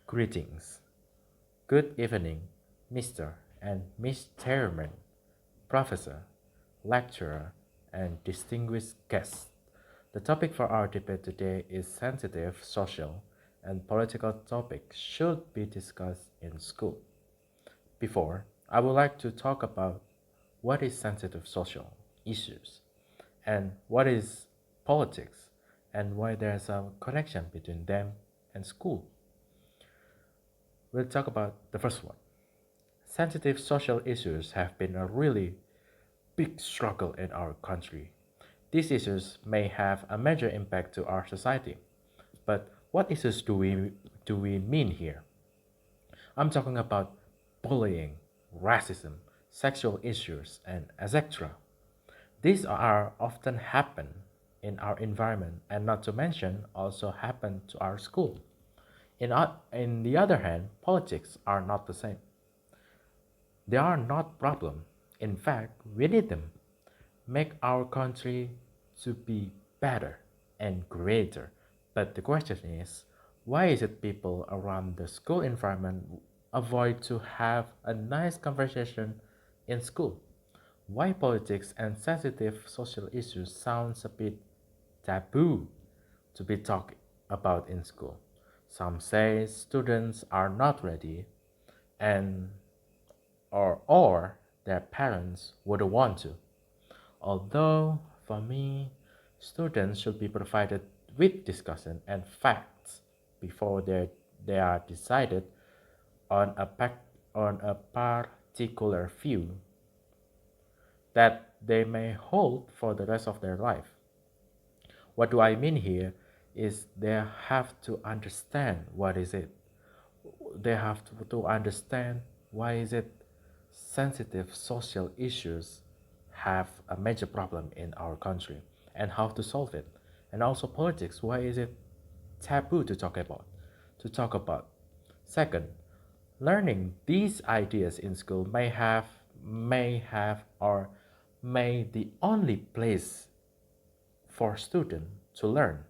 Greetings. Good evening, Mr. and Miss Chairman, Professor, Lecturer, and distinguished guests. The topic for our debate today is sensitive social and political topics should be discussed in school. Before, I would like to talk about what is sensitive social issues and what is politics and why there's a connection between them and school. We'll talk about the first one. Sensitive social issues have been a really big struggle in our country. These issues may have a major impact to our society. But what issues do we mean here? I'm talking about bullying, racism, sexual issues, and etc. These are often happen in our environment and not to mention also happen to our school. In the other hand, politics are not the same. They are not problem. In fact, we need them. Make our country to be better and greater. But the question is, why is it people around the school environment avoid to have a nice conversation in school? Why politics and sensitive social issues sounds a bit taboo to be talked about in school? Some say students are not ready and or their parents wouldn't want to. Although, for me, students should be provided with discussion and facts before they are decided on on a particular view that they may hold for the rest of their life. What do I mean here is they have to understand what is it. They have to understand why is it sensitive social issues have a major problem in our country and how to solve it. And also politics, why is it taboo to talk about? To talk about. Second, learning these ideas in school may have or may the only place for students to learn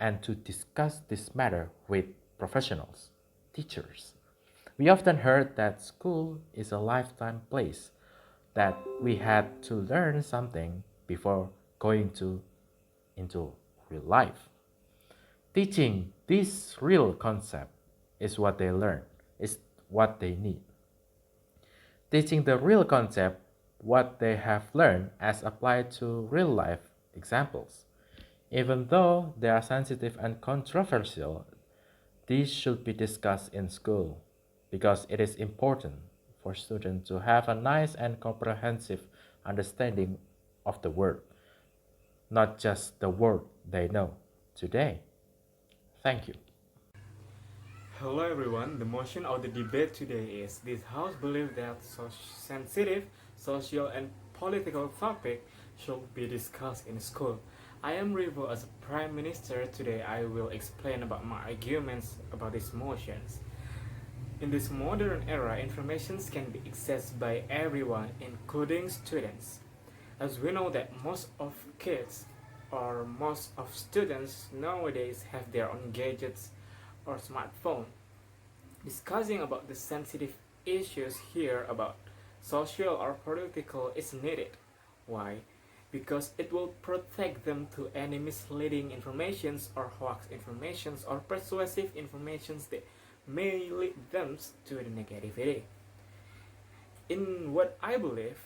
and to discuss this matter with professionals, teachers. We often heard that school is a lifetime place, that we had to learn something before going into real life. Teaching this real concept is what they learn, is what they need. Teaching the real concept, what they have learned as applied to real life examples. Even though they are sensitive and controversial, these should be discussed in school because it is important for students to have a nice and comprehensive understanding of the world, not just the word they know today. Thank you. Hello everyone, the motion of the debate today is this House believes that sensitive social and political topic should be discussed in school. I am Revo as a Prime Minister. Today I will explain about my arguments about these motions. In this modern era, information can be accessed by everyone, including students. As we know that most of kids or most of students nowadays have their own gadgets or smartphone. Discussing about the sensitive issues here about social or political is needed. Why? Because it will protect them to any misleading informations or hoax informations or persuasive informations that may lead them to the negativity. In what I believe,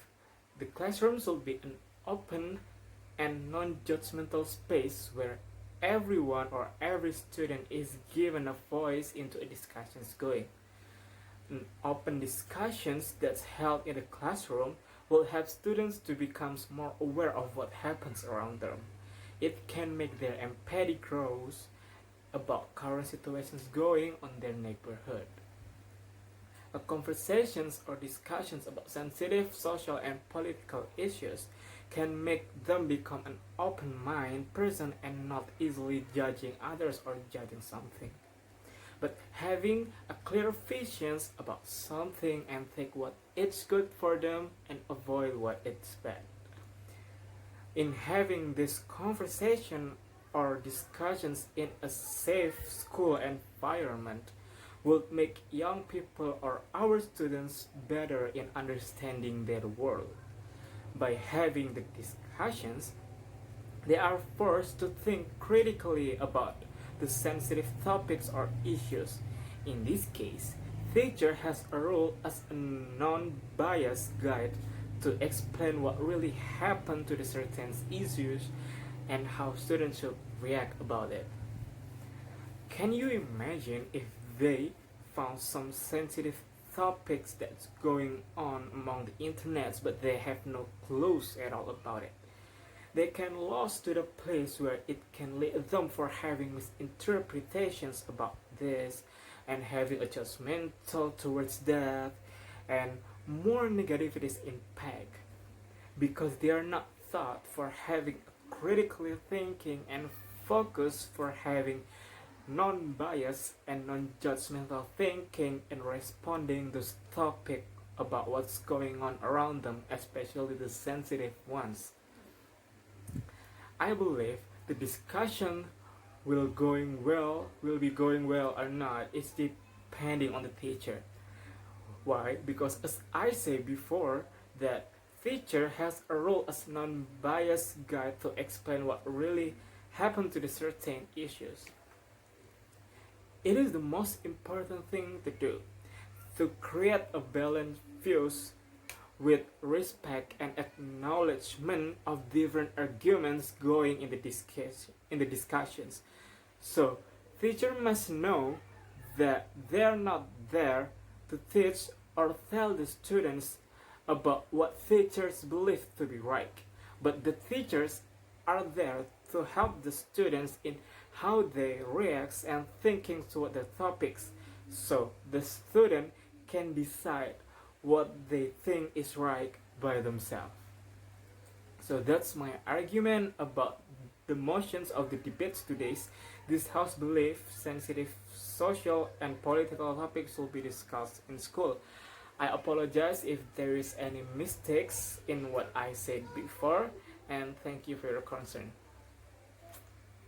the classroom should be an open and non-judgmental space where everyone or every student is given a voice into a discussions going. An open discussions that's held in the classroom will help students to become more aware of what happens around them. It can make their empathy grows about current situations going on their neighborhood. A conversations or discussions about sensitive social and political issues can make them become an open-minded person and not easily judging others or judging something. But having a clear vision about something and take what is good for them and avoid what is bad. In having this conversation or discussions in a safe school environment, will make young people or our students better in understanding their world. By having the discussions, they are forced to think critically about the sensitive topics or issues. In this case, teacher has a role as a non-biased guide to explain what really happened to the certain issues and how students should react about it. Can you imagine if they found some sensitive topics that's going on among the internets but they have no clues at all about it? They can lost to the place where it can lead them for having misinterpretations about this and having a judgmental towards that and more negativities impact because they are not thought for having critically thinking and focus for having non-biased and non-judgmental thinking and responding to topic about what's going on around them, especially the sensitive ones. I believe the discussion will be going well or not is depending on the teacher. Why? Because as I said before, that teacher has a role as non-biased guide to explain what really happened to the certain issues. It is the most important thing to do to create a balanced views with respect and acknowledgement of different arguments going in the discussions. So teacher must know that they are not there to teach or tell the students about what teachers believe to be right, but the teachers are there to help the students in how they react and thinking toward the topics, so the student can decide what they think is right by themselves. So that's my argument about the motions of the debates today. This house believes sensitive social and political topics will be discussed in school. I apologize if there is any mistakes in what I said before, and thank you for your concern.